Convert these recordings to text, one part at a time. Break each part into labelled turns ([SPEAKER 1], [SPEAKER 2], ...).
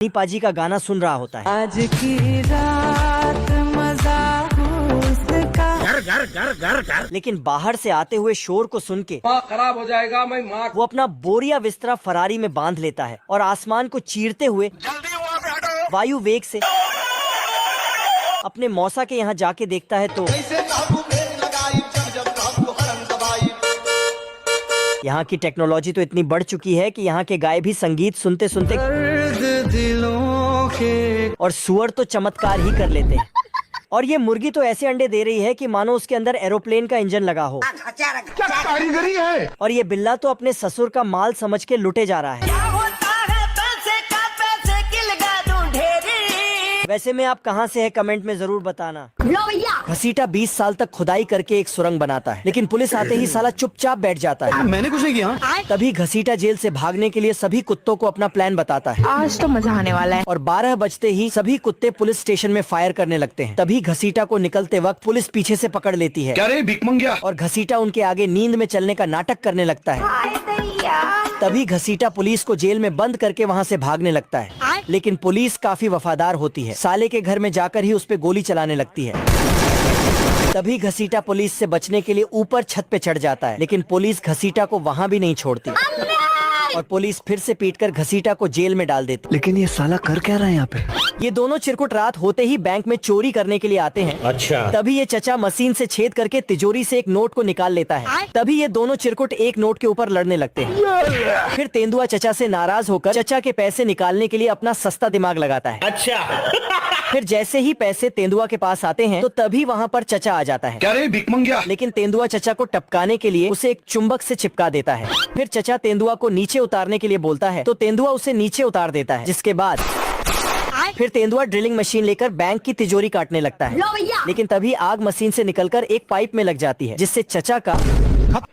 [SPEAKER 1] पाजी का गाना सुन रहा होता है।
[SPEAKER 2] आज की रात मजा उसका।
[SPEAKER 1] घर घर घर घर घर। लेकिन बाहर से आते हुए शोर को सुन के
[SPEAKER 3] खराब हो जाएगा। मैं माँ
[SPEAKER 1] वो अपना बोरिया बिस्तरा फरारी में बांध लेता है और आसमान को चीरते हुए वायु वेग से अपने मौसा के यहाँ जाके देखता है तो यहाँ की टेक्नोलॉजी तो इतनी बढ़ चुकी है कि यहाँ के गाय भी संगीत सुनते सुनते
[SPEAKER 2] दिलों के
[SPEAKER 1] और सुअर तो चमत्कार ही कर लेते हैं। और ये मुर्गी तो ऐसे अंडे दे रही है कि मानो उसके अंदर एरोप्लेन का इंजन लगा हो।
[SPEAKER 3] क्या कारीगरी है।
[SPEAKER 1] और ये बिल्ला तो अपने ससुर का माल समझ के लुटे जा रहा है। वैसे में आप कहाँ से है कमेंट में जरूर बताना। घसीटा 20 साल तक खुदाई करके एक सुरंग बनाता है, लेकिन पुलिस आते ही साला चुपचाप बैठ जाता है।
[SPEAKER 3] मैंने कुछ नहीं किया।
[SPEAKER 1] तभी घसीटा जेल से भागने के लिए सभी कुत्तों को अपना प्लान बताता है।
[SPEAKER 4] आज तो मजा आने वाला है।
[SPEAKER 1] और 12 बजते ही सभी कुत्ते पुलिस स्टेशन में फायर करने लगते हैं। तभी घसीटा को निकलते वक्त पुलिस पीछे से पकड़ लेती है।
[SPEAKER 3] क्या रे भिख मंगिया।
[SPEAKER 1] और घसीटा उनके आगे नींद में चलने का नाटक करने लगता है। तभी घसीटा पुलिस को जेल में बंद करके वहाँ से भागने लगता है, लेकिन पुलिस काफी वफादार होती है। साले के घर में जाकर ही उस पे गोली चलाने लगती है। तभी घसीटा पुलिस से बचने के लिए ऊपर छत पे चढ़ जाता है, लेकिन पुलिस घसीटा को वहाँ भी नहीं छोड़ती और पुलिस फिर से पीटकर घसीटा को जेल में डाल देती।
[SPEAKER 5] लेकिन ये साला कर क्या रहा है यहाँ पे?
[SPEAKER 1] ये दोनों चिरकुट रात होते ही बैंक में चोरी करने के लिए आते हैं।
[SPEAKER 5] अच्छा।
[SPEAKER 1] तभी ये चचा मशीन से छेद करके तिजोरी से एक नोट को निकाल लेता है। तभी ये दोनों चिरकुट एक नोट के ऊपर लड़ने लगते हैं। फिर तेंदुआ चचा से नाराज होकर चचा के पैसे निकालने के लिए अपना सस्ता दिमाग लगाता है।
[SPEAKER 5] अच्छा।
[SPEAKER 1] फिर जैसे ही पैसे तेंदुआ के पास आते हैं तो तभी वहाँ पर चचा आ जाता है।
[SPEAKER 3] क्या रे भिख मंगिया।
[SPEAKER 1] लेकिन तेंदुआ चचा को टपकाने के लिए उसे एक चुंबक से चिपका देता है। फिर चचा तेंदुआ को नीचे उतारने के लिए बोलता है तो तेंदुआ उसे नीचे उतार देता है, जिसके बाद फिर तेंदुआ ड्रिलिंग मशीन लेकर बैंक की तिजोरी काटने लगता है। लेकिन तभी आग मशीन से निकलकर एक पाइप में लग जाती है, जिससे चचा का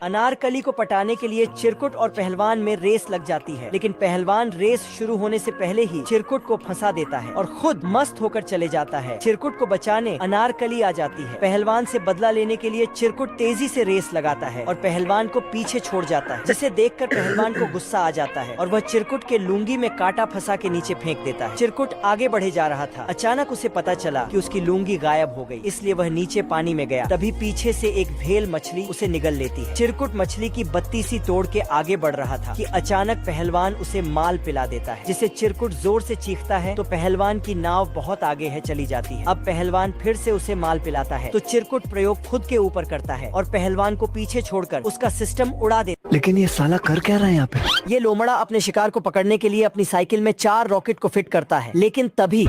[SPEAKER 1] अनारकली को पटाने के लिए चिरकुट और पहलवान में रेस लग जाती है। लेकिन पहलवान रेस शुरू होने से पहले ही चिरकुट को फंसा देता है और खुद मस्त होकर चले जाता है। चिरकुट को बचाने अनारकली आ जाती है। पहलवान से बदला लेने के लिए चिरकुट तेजी से रेस लगाता है और पहलवान को पीछे छोड़ जाता है, जिसे देखकर पहलवान को गुस्सा आ जाता है और वह चिरकुट के लुंगी में कांटा फंसा के नीचे फेंक देता है। चिरकुट आगे बढ़े जा रहा था। अचानक उसे पता चला कि उसकी लुंगी गायब हो गई, इसलिए वह नीचे पानी में गया। तभी पीछे से एक भेल मछली उसे निगल लेती है। चिरकुट मछली की बत्ती सी तोड़ के आगे बढ़ रहा था कि अचानक पहलवान उसे माल पिला देता है, जिसे चिरकुट जोर से चीखता है तो पहलवान की नाव बहुत आगे है चली जाती है। अब पहलवान फिर से उसे माल पिलाता है तो चिरकुट प्रयोग खुद के ऊपर करता है और पहलवान को पीछे छोड़कर उसका सिस्टम उड़ा देता है।
[SPEAKER 5] लेकिन ये साला कर क्या रहा है यहाँ पे?
[SPEAKER 1] ये लोमड़ा अपने शिकार को पकड़ने के लिए अपनी साइकिल में 4 रॉकेट को फिट करता है, लेकिन तभी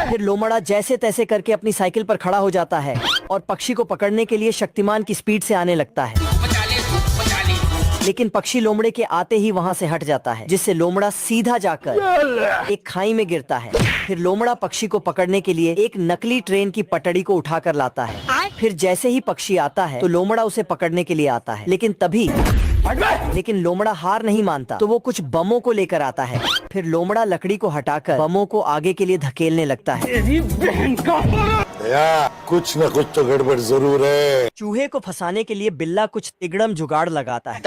[SPEAKER 1] फिर लोमड़ा जैसे तैसे करके अपनी साइकिल पर खड़ा हो जाता है और पक्षी को पकड़ने के लिए शक्तिमान की स्पीड से आने लगता है। लेकिन पक्षी लोमड़े के आते ही वहाँ से हट जाता है, जिससे लोमड़ा सीधा जाकर एक खाई में गिरता है। फिर लोमड़ा पक्षी को पकड़ने के लिए एक नकली ट्रेन की पटड़ी को उठाकर लाता है। फिर जैसे ही पक्षी आता है तो लोमड़ा उसे पकड़ने के लिए आता है, लेकिन लोमड़ा हार नहीं मानता तो वो कुछ बमों को लेकर आता है। फिर लोमड़ा लकड़ी को हटाकर बमों को आगे के लिए धकेलने लगता है।
[SPEAKER 6] कुछ न कुछ तो गड़बड़ जरूर है।
[SPEAKER 1] चूहे को फंसाने के लिए बिल्ला कुछ तिगड़म जुगाड़ लगाता है।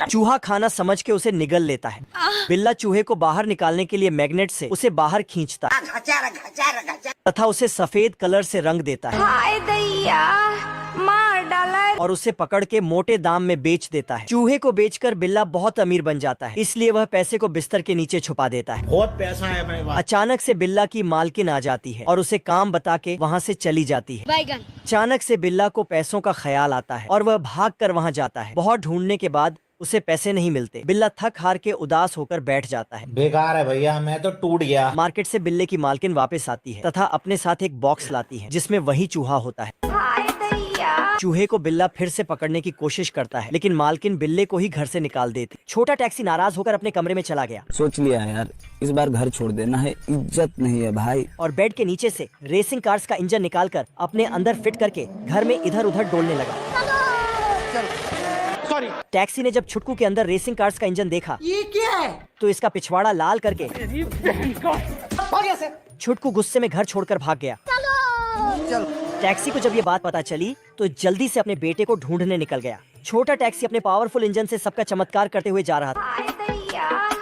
[SPEAKER 1] चूहा खाना समझ के उसे निगल लेता है। बिल्ला चूहे को बाहर निकालने के लिए मैग्नेट से उसे बाहर खींचता है तथा उसे सफेद कलर से रंग देता है।
[SPEAKER 4] हाय दैया, मार डाला
[SPEAKER 1] और उसे पकड़ के मोटे दाम में बेच देता है। चूहे को बेचकर बिल्ला बहुत अमीर बन जाता है, इसलिए वह पैसे को बिस्तर के नीचे छुपा देता है।
[SPEAKER 5] बहुत पैसा है मेरे पास।
[SPEAKER 1] अचानक से बिल्ला की मालकिन आ जाती है और उसे काम बता के वहाँ से चली जाती है। अचानक से बिल्ला को पैसों का ख्याल आता है और वह भाग कर वहाँ जाता है। बहुत ढूंढने के बाद उसे पैसे नहीं मिलते। बिल्ला थक हार के उदास होकर बैठ जाता है।
[SPEAKER 5] बेकार है भैया, मैं तो टूट गया।
[SPEAKER 1] मार्केट से बिल्ले की मालकिन वापस आती है तथा अपने साथ एक बॉक्स लाती है, जिसमें वही चूहा होता है। चूहे को बिल्ला फिर से पकड़ने की कोशिश करता है, लेकिन मालकिन बिल्ले को ही घर से निकाल देती। छोटा टैक्सी नाराज होकर अपने कमरे में चला गया।
[SPEAKER 7] सोच लिया यार, इस बार घर छोड़ देना है, इज्जत नहीं है भाई।
[SPEAKER 1] और बेड के नीचे से रेसिंग कार्स का इंजन निकालकर अपने अंदर फिट करके घर में इधर उधर डोलने लगा। टैक्सी ने जब छुटकू के अंदर रेसिंग कार्स का इंजन देखा,
[SPEAKER 2] ये क्या है?
[SPEAKER 1] तो इसका पिछवाड़ा लाल करके छुटकू गुस्से में घर छोड़कर भाग गया। टैक्सी को जब ये बात पता चली तो जल्दी से अपने बेटे को ढूंढने निकल गया। छोटा टैक्सी अपने पावरफुल इंजन से सबका चमत्कार करते हुए जा रहा था।